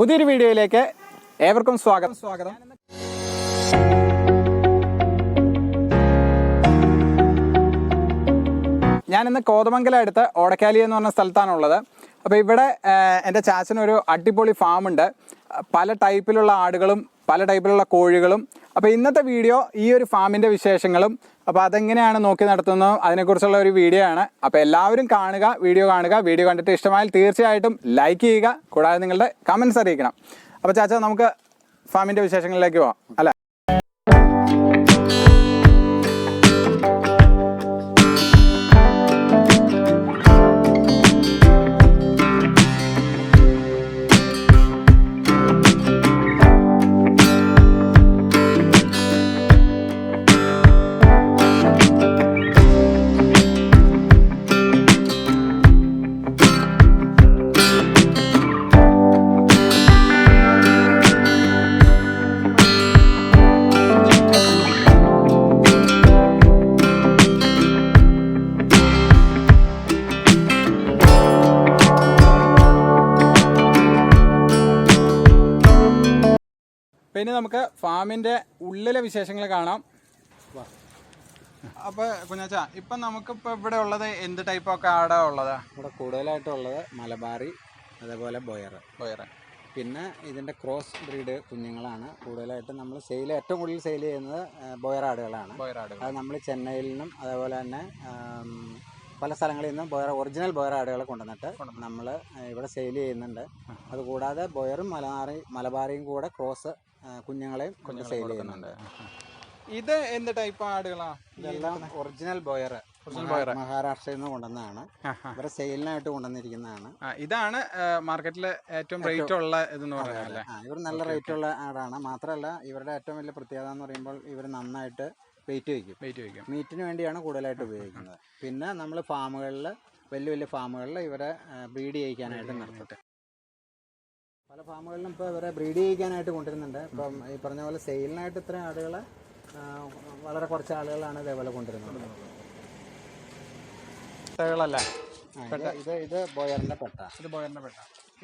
പുതിയൊരു വീഡിയോയിലേക്ക് ഏവർക്കും സ്വാഗതം. ഞാനിന്ന് കോതമംഗലം അടുത്ത് ഓടക്കാലി എന്ന് പറഞ്ഞ സ്ഥലത്താണുള്ളത്. അപ്പോൾ ഇവിടെ എൻ്റെ ചാച്ചനൊരു അടിപൊളി ഫാമുണ്ട്. പല ടൈപ്പിലുള്ള ആടുകളും പല ടൈപ്പിലുള്ള കോഴികളും. അപ്പോൾ ഇന്നത്തെ വീഡിയോ ഈ ഒരു ഫാമിൻ്റെ വിശേഷങ്ങളും അപ്പോൾ അതെങ്ങനെയാണ് നോക്കി നടത്തുന്നത് അതിനെക്കുറിച്ചുള്ള ഒരു വീഡിയോ ആണ്. അപ്പോൾ എല്ലാവരും വീഡിയോ കാണുക. വീഡിയോ കണ്ടിട്ട് ഇഷ്ടമായാൽ തീർച്ചയായിട്ടും ലൈക്ക് ചെയ്യുക. കൂടാതെ നിങ്ങളുടെ കമൻറ്റ്സ് അറിയിക്കണം. അപ്പോൾ ചാച്ച, നമുക്ക് ഫാമിൻ്റെ വിശേഷങ്ങളിലേക്ക് പോവാം അല്ലേ? പിന്നെ നമുക്ക് ഫാമിൻ്റെ ഉള്ളിലെ വിശേഷങ്ങൾ കാണാം. അപ്പോൾ കുഞ്ഞാച്ച, ഇപ്പം നമുക്കിപ്പോൾ ഇവിടെ ഉള്ളത് എന്ത് ടൈപ്പൊക്കെ ആടാണ് ഉള്ളത്? ഇവിടെ കൂടുതലായിട്ടുള്ളത് മലബാറി, അതേപോലെ ബോയർ. പിന്നെ ഇതിൻ്റെ ക്രോസ് ബ്രീഡ് കുഞ്ഞുങ്ങളാണ് കൂടുതലായിട്ട് നമ്മൾ ഏറ്റവും കൂടുതൽ സെയിൽ ചെയ്യുന്നത് ബോയർ ആടുകളാണ്. അത് നമ്മൾ ചെന്നൈയിൽ നിന്നും അതേപോലെ തന്നെ പല സ്ഥലങ്ങളിൽ നിന്നും ഒറിജിനൽ ബോയർ ആടുകളെ കൊണ്ടുവന്നിട്ട് നമ്മൾ ഇവിടെ സെയിൽ ചെയ്യുന്നുണ്ട്. അതുകൂടാതെ ബോയറും മലബാറിയും കൂടെ ക്രോസ് കുഞ്ഞുങ്ങളെയും കൊണ്ട് സെയിൽ ചെയ്യുന്നുണ്ട്. ഇത് എന്ത് ടൈപ്പ് ആടുകളാണ്? ഇതെല്ലാം ഒറിജിനൽ ബോയർ മഹാരാഷ്ട്രയിൽ നിന്ന് കൊണ്ടുവന്നതാണ്. ഇവരെ സെയിലിനായിട്ട് കൊണ്ടുവന്നിരിക്കുന്നതാണ്. ഇതാണ് മാർക്കറ്റിൽ ഏറ്റവും റേറ്റ് ഉള്ള ഇതെന്ന് പറയുന്നത്. ഇവർ നല്ല റേറ്റ് ഉള്ള ആടാണ്. മാത്രമല്ല ഇവരുടെ ഏറ്റവും വലിയ പ്രത്യേകത എന്ന് പറയുമ്പോൾ ഇവർ നന്നായിട്ട് വെയിറ്റ് വയ്ക്കും. മീറ്റിന് വേണ്ടിയാണ് കൂടുതലായിട്ട് ഉപയോഗിക്കുന്നത്. പിന്നെ നമ്മൾ ഫാമുകളിൽ വലിയ ഫാമുകളിൽ ഇവരെ ബ്രീഡ് ചെയ്യിക്കാനായിട്ട് നിർത്തിട്ട് പല ഫാമുകളിലും ഇപ്പോൾ ഇവരെ ബ്രീഡ് ചെയ്യിക്കാനായിട്ട് കൊണ്ടുവരുന്നുണ്ട്. ഇപ്പം ഈ പറഞ്ഞ പോലെ സെയിലിനായിട്ട് ഇത്രയും ആടുകളെ വളരെ കുറച്ച് ആളുകളാണ് ഇതേപോലെ കൊണ്ടുവരുന്നത്. ഇത് ബോയറിൻ്റെ പെട്ട.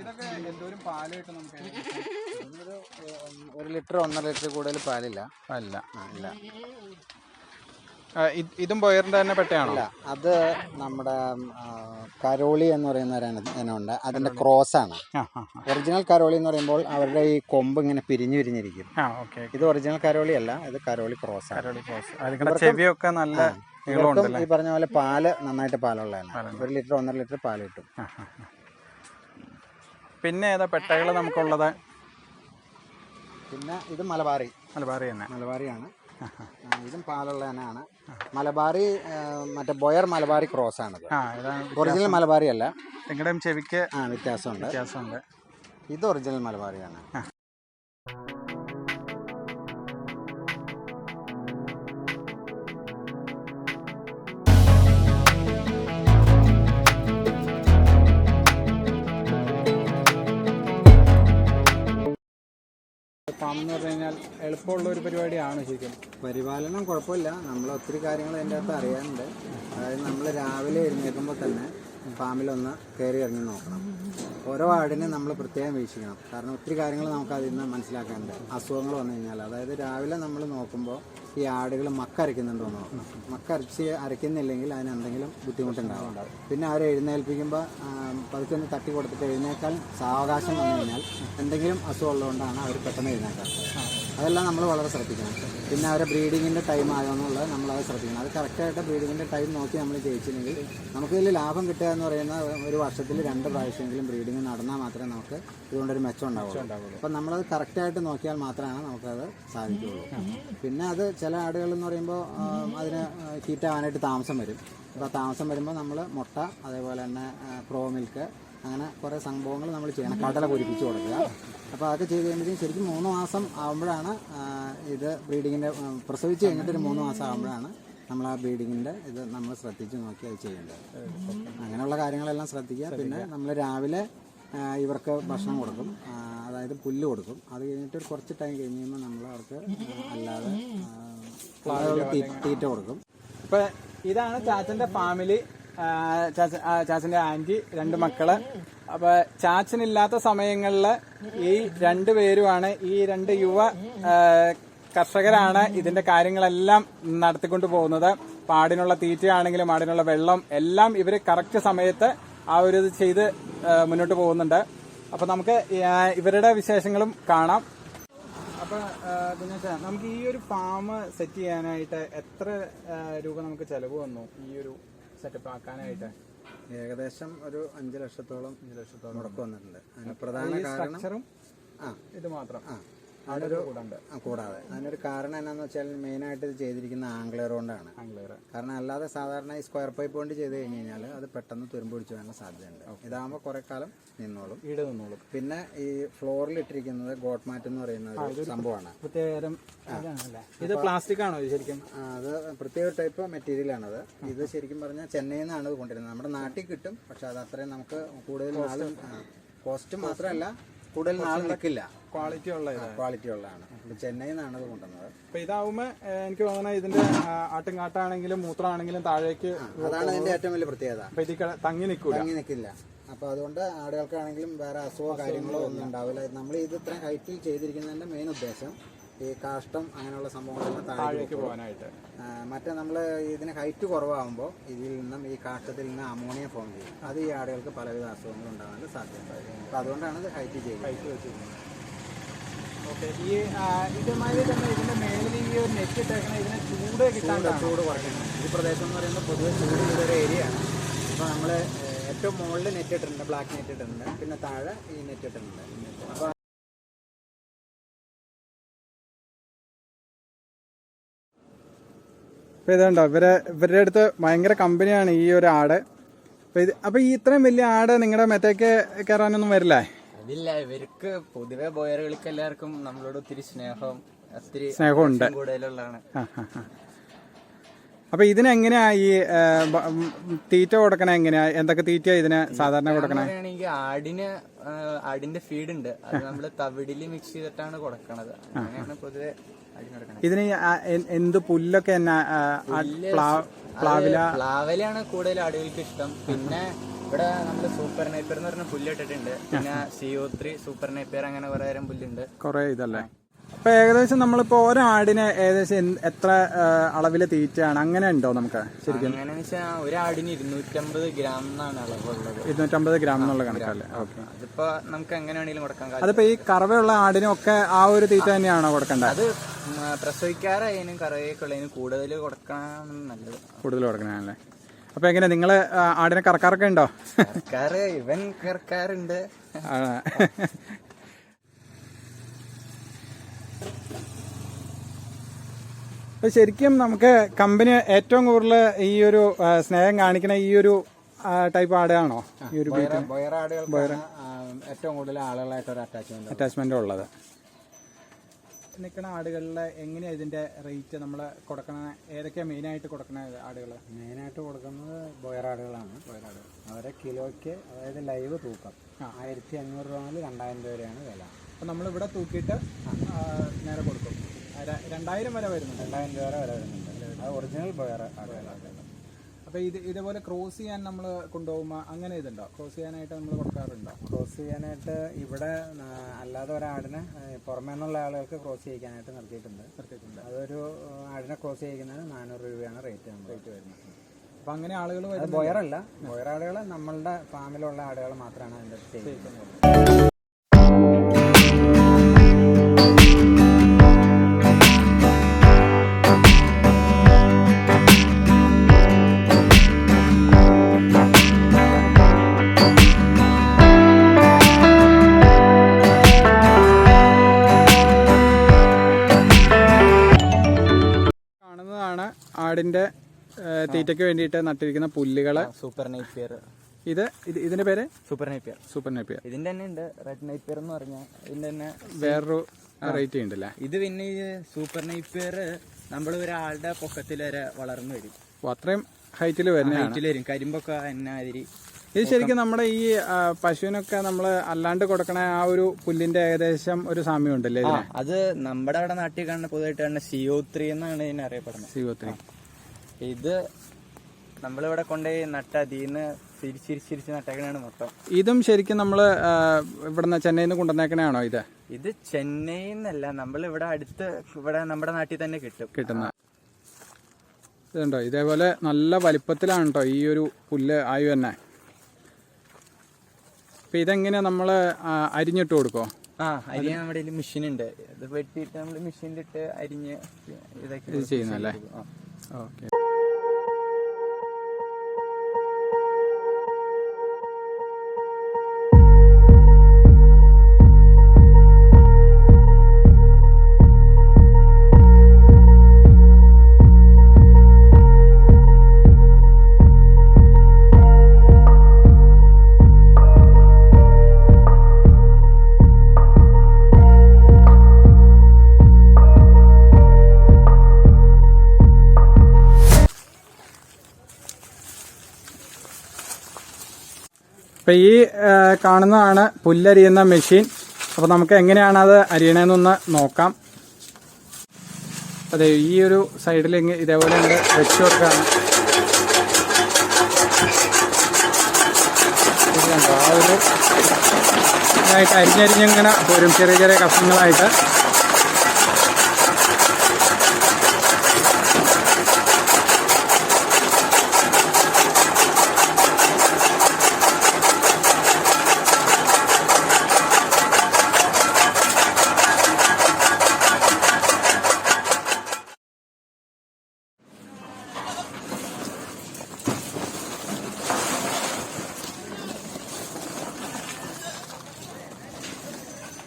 ഇതൊക്കെ എന്തോരം പാല് കിട്ടും നമുക്ക്? 1 ലിറ്റർ 1.5 ലിറ്റർ കൂടുതൽ പാലില്ല. ഇല്ല. ഇതും ബോയറിൻ്റെ തന്നെ പെട്ടയാണോ? അല്ല, അത് നമ്മുടെ കരോളി എന്ന് പറയുന്ന ഇനമുണ്ട്. അതിൻ്റെ ക്രോസാണ്. ഒറിജിനൽ കരോളി എന്ന് പറയുമ്പോൾ അവരുടെ ഈ കൊമ്പ് ഇങ്ങനെ പിരിഞ്ഞിരിക്കും. ഇത് ഒറിജിനൽ കരോളി അല്ല, ഇത് കരോളി ക്രോസാണ്. ചെവിയൊക്കെ നല്ല ഈ പറഞ്ഞ പോലെ പാല് നന്നായിട്ട് പാലുള്ളതാണ്. 1 ലിറ്റർ 1.5 ലിറ്റർ പാല് കിട്ടും. പിന്നെ ഏതാ പെട്ടകൾ നമുക്കുള്ളത്? പിന്നെ ഇത് മലബാറിയാണ്. ഇതും പാലുള്ള തന്നെയാണ്. മലബാറി മറ്റേ ബോയർ മലബാറി ക്രോസ് ആണ്. ഒറിജിനൽ മലബാറി അല്ല. നിങ്ങളുടെയും ചെവിക്ക് വ്യത്യാസമുണ്ട്. ഇത് ഒറിജിനൽ മലബാറിയാണ്. ഫാം എന്ന് പറഞ്ഞു കഴിഞ്ഞാൽ എളുപ്പമുള്ള ഒരു പരിപാടിയാണ് ശരിക്കും. പരിപാലനം കുഴപ്പമില്ല. നമ്മൾ ഒത്തിരി കാര്യങ്ങൾ അതിൻ്റെ അകത്ത് അറിയാനുണ്ട്. അതായത് നമ്മൾ രാവിലെ എഴുന്നേൽക്കുമ്പോൾ തന്നെ ഫാമിലൊന്ന് കയറി ഇറങ്ങി നോക്കണം. ഓരോ ആടിനെ നമ്മൾ പ്രത്യേകം വീക്ഷിക്കണം. കാരണം ഒത്തിരി കാര്യങ്ങൾ നമുക്ക് അതിൽ നിന്ന് മനസ്സിലാക്കാനുണ്ട്. അസുഖങ്ങൾ വന്നു കഴിഞ്ഞാൽ, അതായത് രാവിലെ നമ്മൾ നോക്കുമ്പോൾ ഈ ആടുകൾ മക്കരയ്ക്കുന്നുണ്ടോ എന്ന് നോക്കണം. അരയ്ക്കുന്നില്ലെങ്കിൽ അതിന് എന്തെങ്കിലും ബുദ്ധിമുട്ടുണ്ടാവും. പിന്നെ അവരെ എഴുന്നേൽപ്പിക്കുമ്പോൾ പതുക്കെ ഒന്ന് തട്ടി കൊടുത്തിട്ട് എഴുന്നേൽക്കാൻ സാവകാശം വന്നു കഴിഞ്ഞാൽ എന്തെങ്കിലും അസുഖം ഉള്ളതുകൊണ്ടാണ് അവർ പെട്ടെന്ന് എഴുന്നേൽക്കാത്തത്. അതെല്ലാം നമ്മൾ വളരെ ശ്രദ്ധിക്കണം. പിന്നെ അവരെ ബ്രീഡിങ്ങിൻ്റെ ടൈം ആയോന്നുള്ളത് നമ്മളത് ശ്രദ്ധിക്കണം. അത് കറക്റ്റായിട്ട് ബ്രീഡിങ്ങിൻ്റെ ടൈം നോക്കി നമ്മൾ ജയിച്ചില്ലെങ്കിൽ നമുക്ക് ഇതിൽ ലാഭം കിട്ടുക എന്ന് പറയുന്ന ഒരു വർഷത്തിൽ 2 പ്രാവശ്യമെങ്കിലും ബ്രീഡിങ് നടന്നാൽ മാത്രമേ നമുക്ക് ഇതുകൊണ്ടൊരു മെച്ചം ഉണ്ടാവുള്ളൂ. അപ്പം നമ്മളത് കറക്റ്റായിട്ട് നോക്കിയാൽ മാത്രമാണ് നമുക്കത് സാധിക്കുകയുള്ളൂ. പിന്നെ അത് ചില ആടുകൾ എന്ന് പറയുമ്പോൾ അതിന് ഹീറ്റാവാനായിട്ട് താമസം വരും. അപ്പോൾ താമസം വരുമ്പോൾ നമ്മൾ മുട്ട, അതേപോലെ തന്നെ പ്രോ മിൽക്ക്, അങ്ങനെ കുറേ സംഭവങ്ങൾ നമ്മൾ ചെയ്യണം. കടല പൊരിപ്പിച്ച് കൊടുക്കുക. അപ്പോൾ അതൊക്കെ ചെയ്ത് കഴിയുമ്പോഴത്തേക്കും ശരിക്കും 3 മാസം ആകുമ്പോഴാണ് ഇത് ബ്രീഡിങ്ങിൻ്റെ പ്രസവിച്ച് കഴിഞ്ഞിട്ടൊരു 3 മാസം ആകുമ്പോഴാണ് നമ്മൾ ആ ബ്രീഡിങ്ങിൻ്റെ ഇത് നമ്മൾ ശ്രദ്ധിച്ച് നോക്കി അത് ചെയ്യേണ്ടത്. അങ്ങനെയുള്ള കാര്യങ്ങളെല്ലാം ശ്രദ്ധിക്കുക. പിന്നെ നമ്മൾ രാവിലെ ഇവർക്ക് ഭക്ഷണം കൊടുക്കും, അതായത് പുല്ല് കൊടുക്കും. അത് കഴിഞ്ഞിട്ട് കുറച്ച് ടൈം കഴിഞ്ഞ് കഴിയുമ്പോൾ നമ്മൾ അവർക്ക് അല്ലാതെ തീറ്റ കൊടുക്കും. ഇപ്പം ഇതാണ് ചാച്ചൻ്റെ ഫാമിലി. ചാച്ചൻ്റെ ആൻറ്റി, 2 മക്കള്. അപ്പോൾ ചാച്ചനില്ലാത്ത സമയങ്ങളിൽ ഈ 2 പേരുമാണ്, ഈ 2 യുവ കർഷകരാണ് ഇതിന്റെ കാര്യങ്ങളെല്ലാം നടത്തിക്കൊണ്ട് പോകുന്നത്. ആടിനുള്ള തീറ്റയാണെങ്കിലും ആടിനുള്ള വെള്ളം എല്ലാം ഇവർ കറക്റ്റ് സമയത്ത് ആ ഒരു ഇത് ചെയ്ത് മുന്നോട്ട് പോകുന്നുണ്ട്. അപ്പൊ നമുക്ക് ഇവരുടെ വിശേഷങ്ങളും കാണാം. അപ്പൊ നമുക്ക് ഈ ഒരു ഫാം സെറ്റ് ചെയ്യാനായിട്ട് എത്ര രൂപ നമുക്ക് ചെലവ് വന്നു ഈ ഒരു സെറ്റപ്പ് ആക്കാനായിട്ട്? ഏകദേശം ഒരു 5 ലക്ഷത്തോളം മുടക്ക് വന്നിട്ടുണ്ട്. അതിന് പ്രധാന കാരണം ഇത് മാത്രം കൂടാതെ അതിനൊരു കാരണം എന്നാന്ന് വെച്ചാൽ മെയിനായിട്ട് ഇത് ചെയ്തിരിക്കുന്ന ആംഗ്ലർ കൊണ്ടാണ്. കാരണം അല്ലാതെ സാധാരണ ഈ സ്ക്വയർ പൈപ്പ് കൊണ്ട് ചെയ്ത് കഴിഞ്ഞ് കഴിഞ്ഞാൽ അത് പെട്ടെന്ന് തുരുമ്പ് പിടിച്ചു വരാനുള്ള സാധ്യതയുണ്ട്. ഇതാകുമ്പോൾ കുറെ കാലം നിന്നോളും. പിന്നെ ഈ ഫ്ലോറിൽ ഇട്ടിരിക്കുന്നത് ഗോട്ട് മാറ്റ് എന്ന് പറയുന്ന ഒരു സംഭവമാണ്. ഇത് പ്ലാസ്റ്റിക് ആണോ ശരിക്കും? അത് പ്രത്യേക ടൈപ്പ് മെറ്റീരിയൽ ആണത്. ഇത് ശരിക്കും പറഞ്ഞാൽ ചെന്നൈയിൽ നിന്നാണ് ഇത് കൊണ്ടുവരുന്നത്. നമ്മുടെ നാട്ടിൽ കിട്ടും, പക്ഷെ അത് അത്രയും നമുക്ക് കൂടുതൽ നാളും കോസ്റ്റ് മാത്രമല്ല കൂടുതൽ നാൾ നിൽക്കില്ല. ക്വാളിറ്റി ഉള്ളതാണ്. ചെന്നൈയിൽ നിന്നാണ് ഇത് കൊണ്ടുവന്നത്. അപ്പൊ ഇതാവുമ്പോ എനിക്ക് തോന്നുന്നത് ഇതിന്റെ ആട്ടുംകാട്ടാണെങ്കിലും മൂത്രമാണെങ്കിലും താഴേക്ക്, അതാണ് ഇതിന്റെ ഏറ്റവും വലിയ പ്രത്യേകത. അപ്പൊ ഇത് തങ്ങി നിൽക്കില്ല. അപ്പൊ അതുകൊണ്ട് ആടുകൾക്കാണെങ്കിലും വേറെ അസുഖമോ കാര്യങ്ങളോ ഒന്നും ഉണ്ടാവില്ല. നമ്മൾ ഇത് ഇത്രയും ഹൈറ്റിൽ ചെയ്തിരിക്കുന്നതിന്റെ മെയിൻ ഉദ്ദേശം ഈ കാഷ്ടം അങ്ങനെയുള്ള സംഭവങ്ങളെല്ലാം താഴേക്ക് പോകാനായിട്ട്. മറ്റേ നമ്മൾ ഇതിന് ഹൈറ്റ് കുറവാകുമ്പോൾ ഇതിൽ നിന്നും ഈ കാഷ്ടത്തിൽ നിന്ന് അമോണിയ ഫോം ചെയ്യും. അത് ഈ ആടുകൾക്ക് പലവിധ അസുഖങ്ങൾ ഉണ്ടാകാനുള്ള സാധ്യത. അപ്പൊ അതുകൊണ്ടാണ് ഇത് ഹൈറ്റ് വെച്ചിരിക്കുന്നത്. ഓക്കെ. ഈ ഇതുമാതിരി തന്നെ ഇതിന്റെ മേലിൽ ഈ ഒരു നെറ്റ് ഇട്ടേക്കണ ഇതിന് ചൂട് കുറയ്ക്കണം. ഈ പ്രദേശം എന്ന് പറയുമ്പോൾ പൊതുവെ ചൂട് കൂടുതലൊരു ഏരിയ ആണ്. അപ്പോൾ നമ്മൾ ഏറ്റവും മുകളിൽ നെറ്റ് ഇട്ടിട്ടുണ്ട്, ബ്ലാക്ക് നെറ്റ് ഇട്ടിട്ടുണ്ട്. പിന്നെ താഴെ ഈ നെറ്റ് ഇട്ടിട്ടുണ്ട്. അപ്പോൾ ഇതുണ്ടോ ഇവരുടെ അടുത്ത് ഭയങ്കര കമ്പനിയാണ് ഈ ഒരു ആട്. അപ്പൊ ഈ ഇത്രയും വലിയ ആട് നിങ്ങളുടെ മെത്തേക്ക് കയറാനൊന്നും വരില്ലേ? അതില്ല, ഇവർക്ക് പൊതുവെ ബോയറുകൾക്ക് എല്ലാവർക്കും നമ്മളോട് ഒത്തിരി സ്നേഹമുണ്ട് കൂടുതലുള്ളതാണ്. അപ്പൊ ഇതിനെങ്ങനെയാ ഈ തീറ്റ കൊടുക്കണ എങ്ങനെയാ? എന്തൊക്കെ തീറ്റ ഇതിന് സാധാരണ കൊടുക്കണേ? ആടിന്റെ ഫീഡ് ഉണ്ട്, അത് നമ്മള് തവിടില് മിക്സ് ചെയ്തിട്ടാണ് കൊടുക്കണത്. അങ്ങനെയാണ് പൊതുവെ ഇതിന് എന്ത് പുല്ലൊക്കെ പ്ലാവലാണ് കൂടുതൽ ആടുകൾക്ക് ഇഷ്ടം. പിന്നെ ഇവിടെ നമ്മള് സൂപ്പർ നൈപ്പർ എന്ന് പറഞ്ഞ പുല്ല് ഇട്ടിട്ടുണ്ട്. പിന്നെ CO3 സൂപ്പർ നൈപ്പർ, അങ്ങനെ കുറെ തരം പുല്ലുണ്ട്. കുറെ ഇതല്ലേ. അപ്പൊ ഏകദേശം നമ്മളിപ്പോ ഒരാടിന് ഏകദേശം എത്ര അളവില് തീറ്റയാണ് അങ്ങനെ ഉണ്ടോ നമുക്ക് ശരിക്കും? അങ്ങനെയാണെന്ന് വെച്ചാൽ ഒരാടിന് 250 ഗ്രാം എന്നാണ് അളവുള്ളത്. 250 ഗ്രാം എന്നുള്ള കണക്കല്ലേ? ഓക്കെ. അതിപ്പോ നമുക്ക് എങ്ങനെ വേണമെങ്കിലും കൊടുക്കാൻ. അതിപ്പോ ഈ കറവയുള്ള ആടിനൊക്കെ ആ ഒരു തീറ്റ തന്നെയാണോ കൊടുക്കേണ്ടത്? അത് പ്രസവിക്കാറായതിനും കറവയൊക്കെ ഉള്ളതിനും കൂടുതൽ കൊടുക്കാൻ നല്ലത്. കൂടുതൽ കൊടുക്കണല്ലേ? അപ്പൊ എങ്ങനെ നിങ്ങള് ആടിനെ കറക്കാറൊക്കെ ഉണ്ടോ? ഇവൻ കറക്കാറുണ്ട്. അപ്പൊ ശരിക്കും നമുക്ക് കമ്പനി ഏറ്റവും കൂടുതൽ ഈ ഒരു സ്നേഹം കാണിക്കണ ഈ ഒരു ടൈപ്പ് ആടാണോ? ഈ ഒരു ഏറ്റവും കൂടുതൽ ആളുകളായിട്ട് ഒരു അറ്റാച്ച്മെന്റ് ഉള്ളത്. നിൽക്കുന്ന ആടുകളിൽ എങ്ങനെയാ ഇതിന്റെ റേറ്റ് നമ്മൾ കൊടുക്കണ? ഏതൊക്കെയാ മെയിനായിട്ട് കൊടുക്കണ ആടുകൾ? മെയിനായിട്ട് കൊടുക്കുന്നത് ബോയറാടുകളാണ്. അവരെ കിലോയ്ക്ക്, അതായത് ലൈവ് തൂക്കം 1500 രൂപ മുതൽ 2000 രൂപ വരെയാണ് വില. അപ്പം നമ്മളിവിടെ തൂക്കിയിട്ട് നേരെ കൊടുക്കും. 2000 വരെ വരുന്നുണ്ട്. 2000 രൂപ വരെ വരുന്നുണ്ട്. അത് ഒറിജിനൽ ബോയർ ആടുകളാണ്. അപ്പോൾ ഇതേപോലെ ക്രോസ് ചെയ്യാൻ നമ്മൾ കൊണ്ടുപോകുമ്പോൾ അങ്ങനെ ഇതുണ്ടോ? ക്രോസ് ചെയ്യാനായിട്ട് നമ്മൾ കൊടുക്കാറുണ്ടോ? ക്രോസ് ചെയ്യാനായിട്ട് ഇവിടെ അല്ലാതെ ഒരാടിനെ പുറമേ നിന്നുള്ള ആളുകൾക്ക് ക്രോസ് ചെയ്യിക്കാനായിട്ട് നിർത്തിയിട്ടുണ്ട്. അതൊരു ആടിനെ ക്രോസ് ചെയ്യിക്കുന്നതിന് 400 രൂപയാണ് റേറ്റ് വരുന്നത്. അപ്പോൾ അങ്ങനെ ആളുകൾ ബോയറല്ല, ബോയറാടുകൾ നമ്മളുടെ ഫാമിലുള്ള ആടുകൾ മാത്രമാണ് അതിൻ്റെ ചെയ്യുന്നത്. ആടിന്റെ തീറ്റയ്ക്ക് വേണ്ടിയിട്ട് നട്ടിരിക്കുന്ന പുല്ലുകള്. സൂപ്പർ നൈപ്പിയർ. ഇതിന്റെ പേര് സൂപ്പർ നൈപ്പിയർ. സൂപ്പർ നൈപ്പിയർ. ഇതിന്റെ തന്നെ ഉണ്ട് റെഡ് നൈപ്പിയർ എന്ന് പറഞ്ഞാൽ. ഇതിന്റെ തന്നെ വേറൊരു റേറ്റ് ഉണ്ടല്ലേ? ഇത് പിന്നെ ഈ സൂപ്പർ നൈപ്പിയർ നമ്മൾ ഒരാളുടെ പൊക്കത്തിൽ വരെ വളർന്നു വരും. അത്രയും ഹൈറ്റിൽ വരും. കരിമ്പൊക്കെ എന്നാതിരി. ഇത് ശരിക്കും നമ്മുടെ ഈ പശുവിനൊക്കെ നമ്മൾ അല്ലാണ്ട് കൊടുക്കണ ആ ഒരു പുല്ലിന്റെ ഏകദേശം ഒരു സാമ്യം ഉണ്ടല്ലേ? അത് നമ്മുടെ അവിടെ നാട്ടിൽ കാണുന്ന പൊതുവായിട്ട് കാണുന്ന CO3 എന്നാണ് ഇതിനെ അറിയപ്പെടുന്നത്. CO3. ഇത് നമ്മളിവിടെ കൊണ്ടുപോയി നട്ട അതിന്ന് തിരിച്ചിരിച്ചിരിച്ച് നട്ടേക്കണാണ് മൊത്തം. ഇതും ശരിക്കും നമ്മൾ ഇവിടുന്ന് ചെന്നൈയിൽ നിന്ന് കൊണ്ടുവന്നേക്കണയാണോ ഇത്? ഇത് ചെന്നൈയിൽ നിന്നല്ല, നമ്മൾ ഇവിടെ അടുത്ത് ഇവിടെ നമ്മുടെ നാട്ടിൽ തന്നെ കിട്ടുന്ന ഇതുണ്ടോ, ഇതേപോലെ നല്ല വലിപ്പത്തിലാണ് കേട്ടോ ഈ ഒരു പുല്ല് ആയി തന്നെ. അപ്പം ഇതെങ്ങനെയാ നമ്മൾ അരിഞ്ഞിട്ട് കൊടുക്കോ? അരിയാൻ നമ്മുടെ മെഷീൻ ഉണ്ട്, ഇത് വെട്ടിയിട്ട് നമ്മൾ മെഷീനിലിട്ട് അരിഞ്ഞ് ഇതൊക്കെ ചെയ്യുന്നല്ലേ? ഓക്കെ. അപ്പം ഈ കാണുന്നതാണ് പുല്ലരിയുന്ന മെഷീൻ. അപ്പോൾ നമുക്ക് എങ്ങനെയാണ് അത് അരിയണമെന്നൊന്ന് നോക്കാം. അതെ, ഈ ഒരു സൈഡിൽ ഇതേപോലെ വെച്ച് കൊടുക്കുകയാണ്. ആ ഒരു ഇതായിട്ട് അരിഞ്ഞരിഞ്ഞിങ്ങനെ പോരും, ചെറിയ ചെറിയ കഷ്ണങ്ങളായിട്ട്.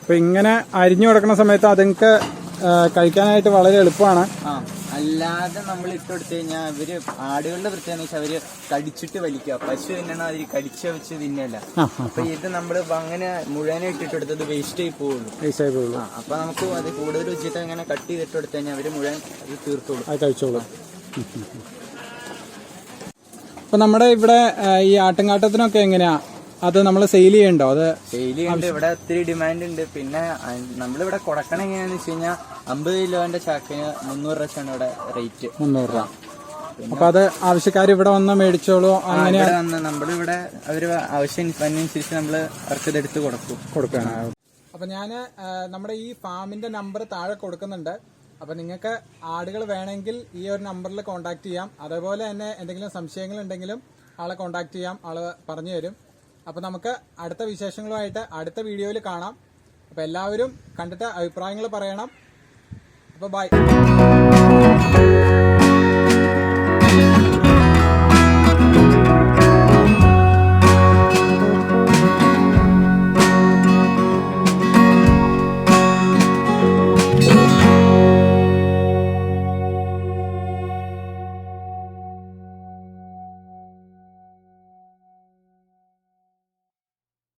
അപ്പൊ ഇങ്ങനെ അരിഞ്ഞു കൊടുക്കുന്ന സമയത്ത് അതിങ്ങൾക്ക് കഴിക്കാനായിട്ട് വളരെ എളുപ്പമാണ്. അല്ലാതെ നമ്മൾ ഇട്ടുകൊടുത്തു കഴിഞ്ഞാൽ അവര് ആടുകളുടെ പ്രത്യേകത വെച്ചാൽ അവര് കടിച്ചിട്ട് വലിക്കുക. പശു തിന്നണ അതിൽ കടിച്ച വെച്ച് തിന്നല്ല. അപ്പൊ ഇത് നമ്മള് അങ്ങനെ മുഴുവനായിട്ട് ഇട്ടെടുത്തത് വേസ്റ്റ് ആയി പോകുള്ളൂ. അപ്പൊ നമുക്ക് അത് കൂടുതൽ വെച്ചിട്ട് അങ്ങനെ കട്ട് ചെയ്തിട്ട് കൊടുത്തു കഴിഞ്ഞാൽ അവര് മുഴുവൻ അത് തീർത്തോളൂ, അത് കഴിച്ചോളൂ. അപ്പൊ നമ്മുടെ ഇവിടെ ഈ ആട്ടുംകാട്ടത്തിനൊക്കെ എങ്ങനെയാ അത് നമ്മൾ സെയിൽ ചെയ്യണ്ടോ? അത് സെയിൽ ചെയ്യുന്നുണ്ട്, ഇവിടെ ഒത്തിരി ഡിമാൻഡ് ഉണ്ട്. പിന്നെ നമ്മളിവിടെ കൊടുക്കണം എങ്ങനെയാന്ന് വെച്ച് കഴിഞ്ഞാൽ 50 കിലോന്റെ ചാക്കിന് 300 രൂപയാണ് ഇവിടെ റേറ്റ്. 300 രൂപ. അപ്പൊ അത് ആവശ്യക്കാർ ഇവിടെ വന്ന് മേടിച്ചോളൂ? അങ്ങനെ നമ്മളിവിടെ അവര് ആവശ്യമനുസരിച്ച് നമ്മള് അവർക്ക് ഇതെടുത്ത് കൊടുക്കണം. അപ്പൊ ഞാന് നമ്മുടെ ഈ ഫാമിന്റെ നമ്പർ താഴെ കൊടുക്കുന്നുണ്ട്. അപ്പൊ നിങ്ങൾക്ക് ആടുകൾ വേണമെങ്കിൽ ഈ ഒരു നമ്പറിൽ കോൺടാക്ട് ചെയ്യാം. അതേപോലെ തന്നെ എന്തെങ്കിലും സംശയങ്ങൾ ഉണ്ടെങ്കിലും ആളെ കോൺടാക്ട് ചെയ്യാം, ആള് പറഞ്ഞു തരും. അപ്പൊ നമുക്ക് അടുത്ത വിശേഷങ്ങളുമായിട്ട് അടുത്ത വീഡിയോയിൽ കാണാം. അപ്പൊ എല്ലാവരും കണ്ടിട്ട് അഭിപ്രായങ്ങൾ പറയണം. അപ്പൊ ബൈ.